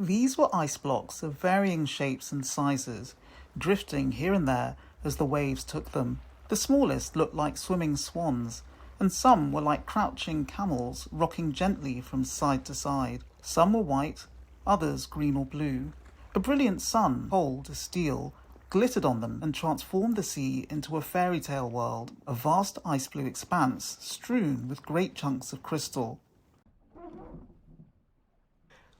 These were ice blocks of varying shapes and sizes, drifting here and there as the waves took them. The smallest looked like swimming swans, and some were like crouching camels rocking gently from side to side. Some were white, others green or blue. A brilliant sun, cold as steel, glittered on them and transformed the sea into a fairy tale world, a vast ice blue expanse strewn with great chunks of crystal.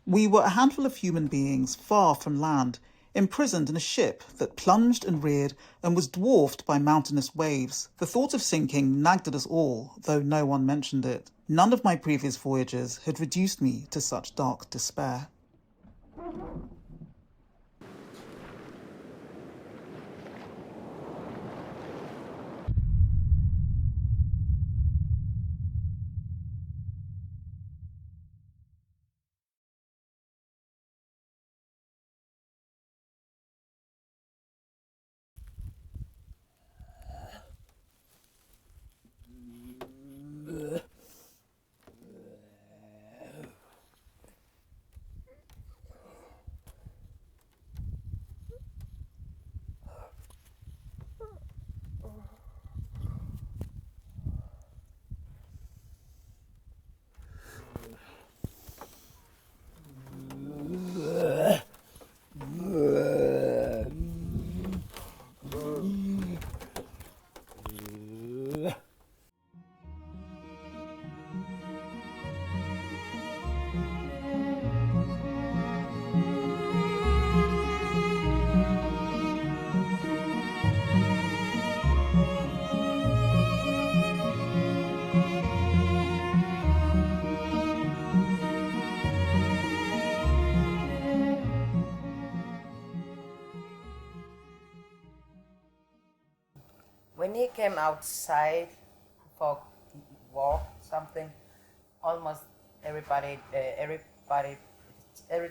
We were a handful of human beings far from land, imprisoned in a ship that plunged and reared and was dwarfed by mountainous waves. The thought of sinking nagged at us all, though no one mentioned it. None of my previous voyages had reduced me to such dark despair. When he came outside for walk something, almost every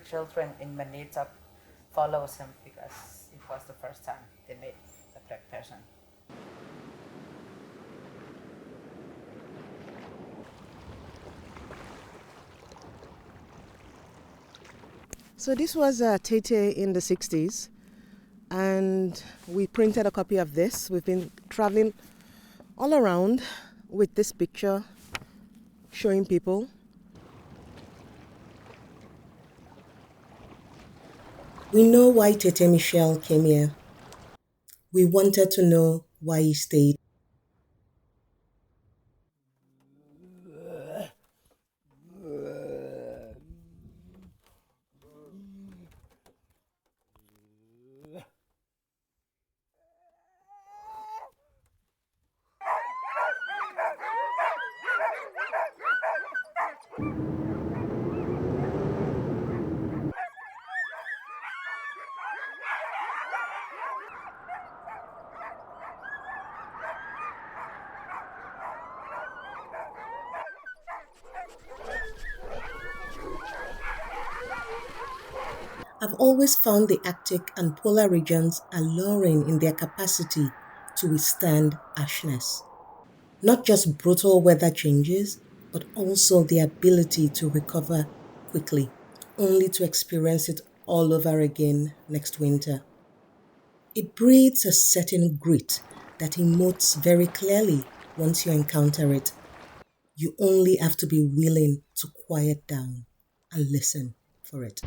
children in Manita follows him because it was the first time they met the black person. So this was Tété in the 60s. And we printed a copy of this. We've been traveling all around with this picture, showing people. We know why Tété-Michel came here. We wanted to know why he stayed. I've always found the Arctic and polar regions alluring in their capacity to withstand harshness. Not just brutal weather changes, but also the ability to recover quickly, only to experience it all over again next winter. It breeds a certain grit that emotes very clearly once you encounter it. You only have to be willing to quiet down and listen for it.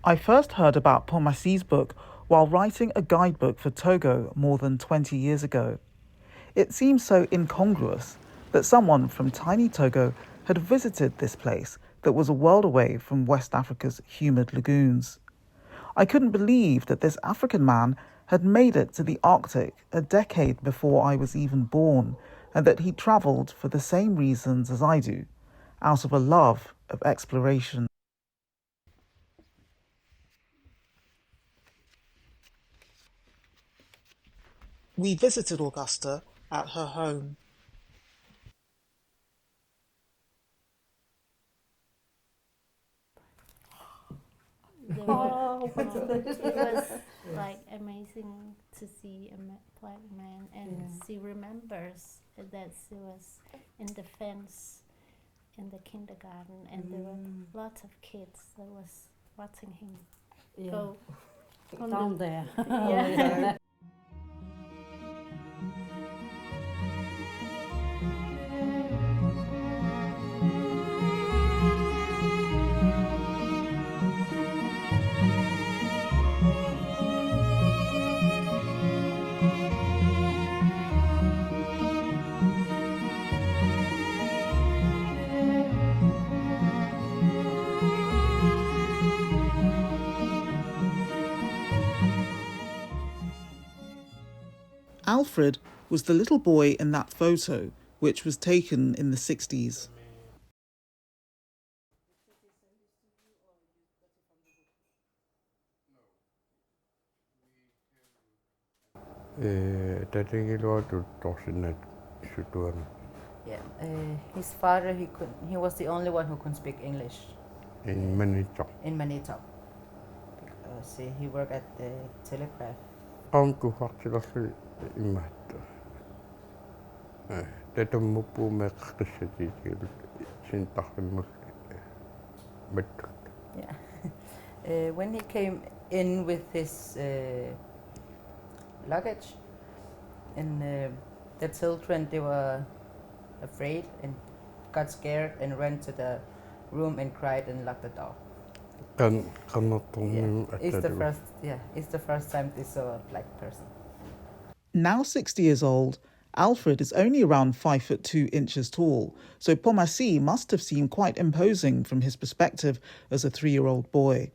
I first heard about Kpomassie's book while writing a guidebook for Togo more than 20 years ago. It seemed so incongruous that someone from tiny Togo had visited this place that was a world away from West Africa's humid lagoons. I couldn't believe that this African man had made it to the Arctic a decade before I was even born, and that he travelled for the same reasons as I do, out of a love of exploration. We visited Augusta at her home. It was like amazing to see a black man, and she remembers that she was in the fence in the kindergarten, and there were lots of kids that was watching him go down there. Yeah. Alfred was the little boy in that photo, which was taken in the 60s. Yeah, his father, he was the only one who could speak English in Manitoba. in Manitoba because he worked at the telegraph. Yeah. When he came in with his luggage, and the children, they were afraid and got scared and ran to the room and cried and locked the door. It's the first time they saw a black person. Now 60 years old, Alfred is only around 5'2" tall, so Kpomassie must have seemed quite imposing from his perspective as a 3-year-old boy.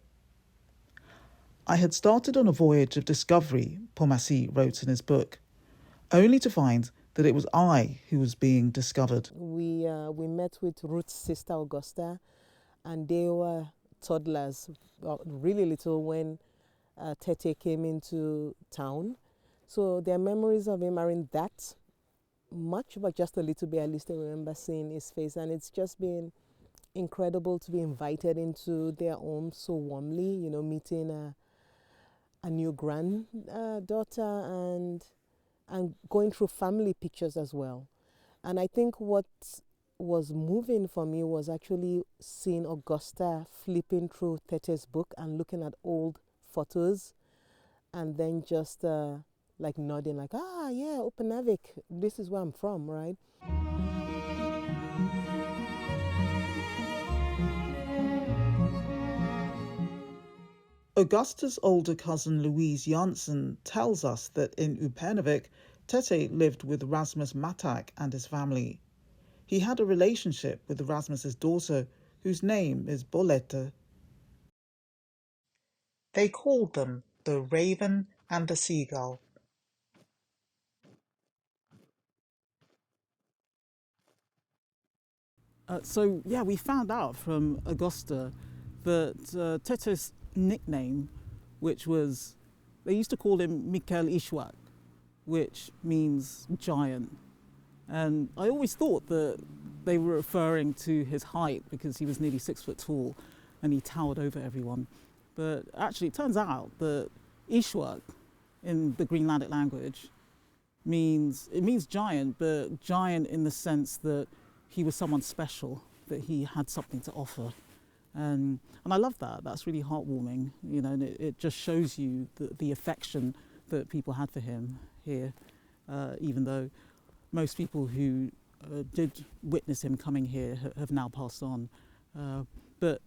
I had started on a voyage of discovery, Kpomassie wrote in his book, only to find that it was I who was being discovered. We met with Ruth's sister Augusta, and they were toddlers, really little, when Tété came into town. So their memories of him aren't that much, but just a little bit. At least I remember seeing his face, and it's just been incredible to be invited into their home so warmly, meeting a new granddaughter and going through family pictures as well. And I think what was moving for me was actually seeing Augusta flipping through Tété's book and looking at old photos, and then just like nodding, like, yeah, Upernavik, this is where I'm from, right? Augusta's older cousin Louise Janssen tells us that in Upernavik, Tété lived with Rasmus Matak and his family. He had a relationship with Rasmus's daughter, whose name is Bolette. They called them the Raven and the Seagull. We found out from Augusta that Tété's nickname, which was, they used to call him Mikel Ishwak, which means giant. And I always thought that they were referring to his height because he was nearly 6 foot tall and he towered over everyone. But actually it turns out that Ishwak in the Greenlandic language means giant, but giant in the sense that he was someone special, that he had something to offer. And I love that. That's really heartwarming, and it just shows you the affection that people had for him here, even though most people who did witness him coming here have now passed on. But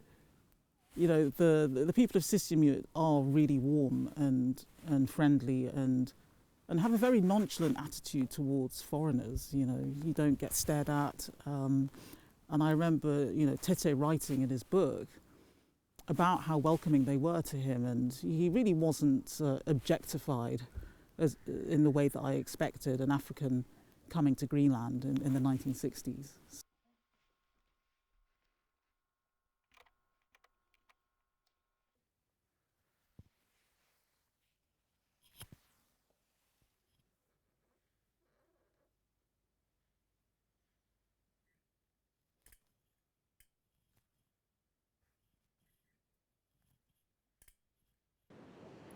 the people of Sisimiut are really warm and friendly and have a very nonchalant attitude towards foreigners. You don't get stared at. And I remember, Tété writing in his book about how welcoming they were to him, and he really wasn't objectified in the way that I expected an African coming to Greenland in the 1960s.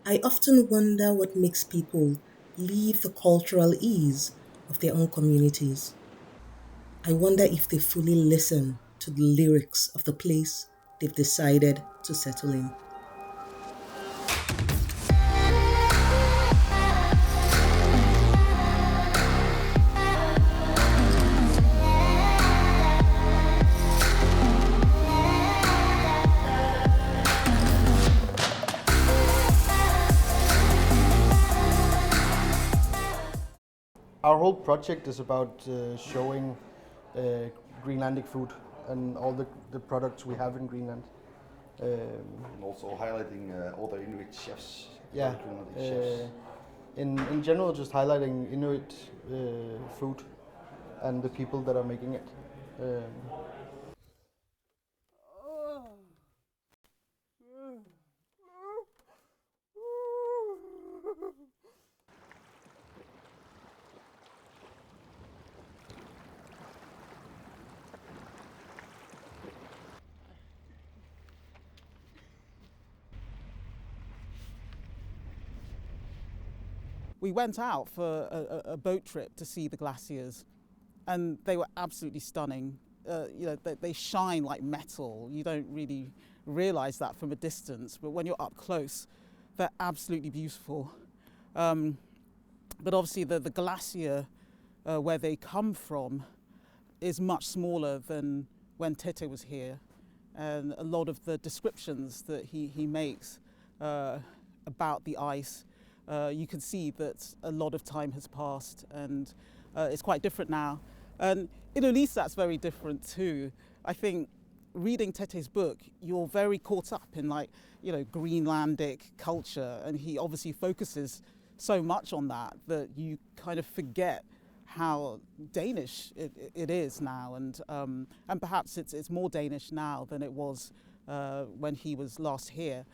I often wonder what makes people leave the cultural ease of their own communities. I wonder if they fully listen to the lyrics of the place they've decided to settle in. Our whole project is about showing Greenlandic food and all the products we have in Greenland. And also highlighting other Inuit chefs. Yeah, Greenlandic chefs. in general, just highlighting Inuit food and the people that are making it. We went out for a boat trip to see the glaciers, and they were absolutely stunning. They shine like metal. You don't really realize that from a distance, but when you're up close, they're absolutely beautiful. But obviously the glacier where they come from is much smaller than when Tété was here. And a lot of the descriptions that he makes about the ice, you can see that a lot of time has passed, and it's quite different now. And in Elise, that's very different too. I think reading Tété's book, you're very caught up in Greenlandic culture, and he obviously focuses so much on that you kind of forget how Danish it is now, and perhaps it's more Danish now than it was when he was last here.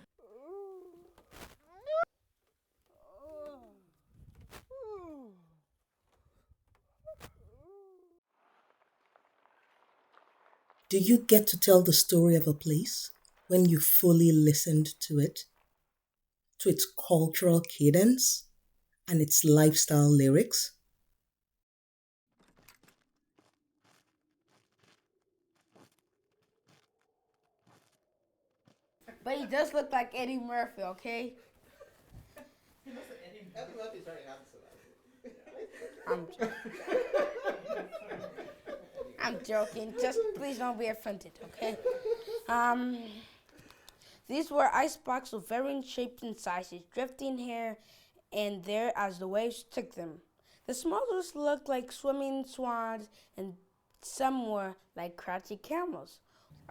Do you get to tell the story of a place when you fully listened to it, to its cultural cadence and its lifestyle lyrics? But he does look like Eddie Murphy, okay? Eddie Murphy's very handsome. I'm joking. Just please don't be offended, okay? These were ice blocks of varying shapes and sizes, drifting here and there as the waves took them. The smallest looked like swimming swans, and some were like crouching camels.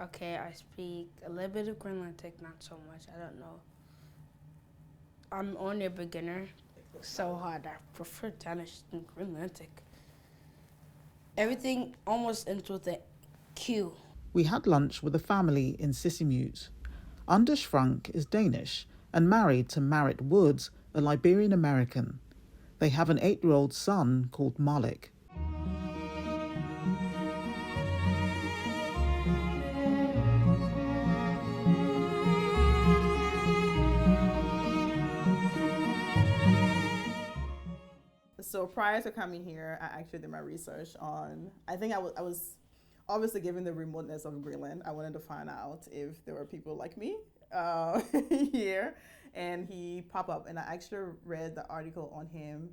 Okay, I speak a little bit of Greenlandic, not so much. I don't know. I'm only a beginner, so hard. I prefer Danish than Greenlandic. Everything almost ends with a Q. We had lunch with a family in Sissimute. Anders Frank is Danish and married to Marit Woods, a Liberian American. They have an 8-year-old son called Malik. So prior to coming here, I actually did my research on, I was obviously given the remoteness of Greenland. I wanted to find out if there were people like me here, and he popped up, and I actually read the article on him.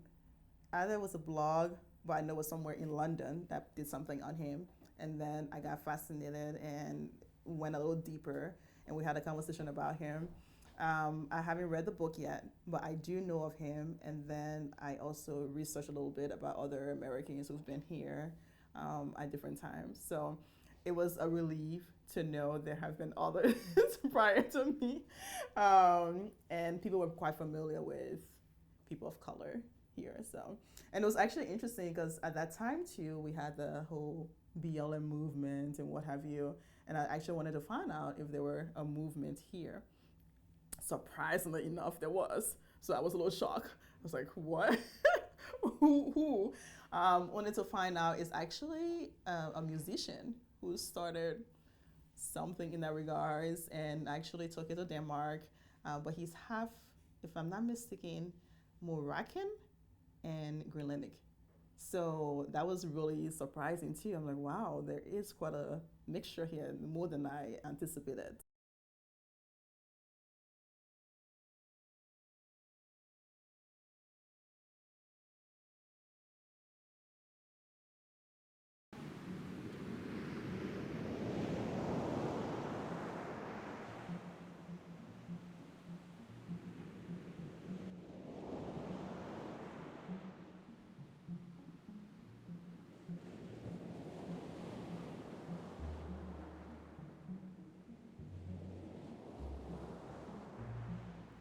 Either it was a blog, but I know it was somewhere in London that did something on him, and then I got fascinated and went a little deeper, and we had a conversation about him. I haven't read the book yet, but I do know of him, and then I also researched a little bit about other Americans who've been here at different times. So it was a relief to know there have been others prior to me. And people were quite familiar with people of color here. So, and it was actually interesting because at that time too, we had the whole BLM movement and what have you. And I actually wanted to find out if there were a movement here. Surprisingly enough, there was. So I was a little shocked. I was like, what? Who? Wanted to find out is actually a musician who started something in that regards and actually took it to Denmark. But he's half, if I'm not mistaken, Moroccan and Greenlandic. So that was really surprising too. I'm like, wow, there is quite a mixture here, more than I anticipated.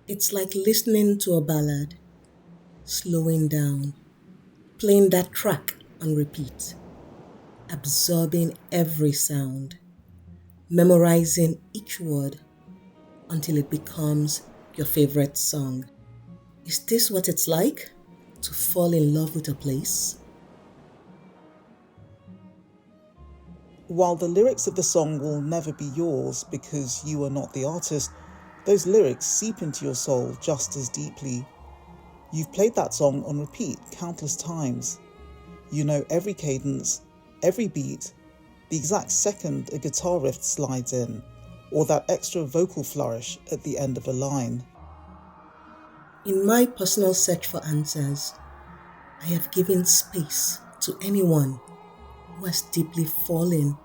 It's like listening to a ballad, slowing down, playing that track on repeat, absorbing every sound, memorizing each word until it becomes your favorite song. Is this what it's like to fall in love with a place? While the lyrics of the song will never be yours because you are not the artist, those lyrics seep into your soul just as deeply. You've played that song on repeat countless times. You know every cadence, every beat, the exact second a guitar riff slides in, or that extra vocal flourish at the end of a line. In my personal search for answers, I have given space to anyone who has deeply fallen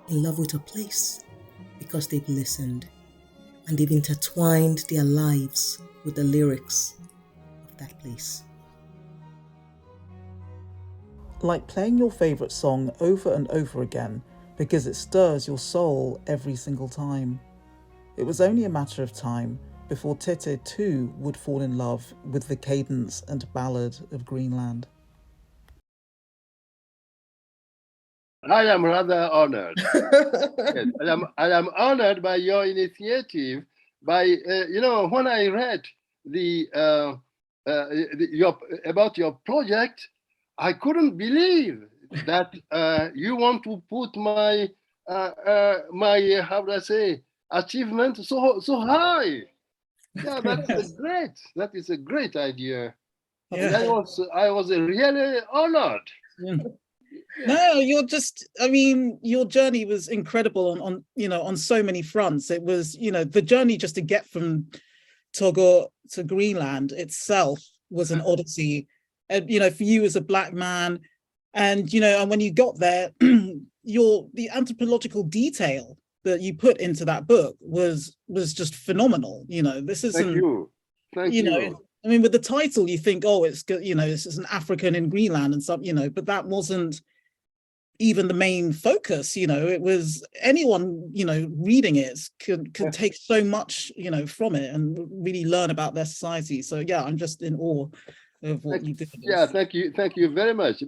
in love with a place because they've listened and they've intertwined their lives with the lyrics of that place. Like playing your favourite song over and over again because it stirs your soul every single time. It was only a matter of time before Tété too would fall in love with the cadence and ballad of Greenland. I am rather honored. Yes, I am honored by your initiative. By when I read about your project, I couldn't believe that you want to put my how do I say, achievement so high. Yeah, that is a great idea. Yeah. I was really honored. Yeah. No, your journey was incredible on so many fronts. It was, the journey just to get from Togo to Greenland itself was an odyssey. And, for you as a Black man, and when you got there, the anthropological detail that you put into that book was just phenomenal. This isn't. Thank you. Thank you. I mean, with the title, you think, oh, it's good, this is an African in Greenland and stuff, but that wasn't even the main focus. It was anyone, reading it could take so much, from it and really learn about their society. So yeah, I'm just in awe of what you did. Yeah, thank you very much.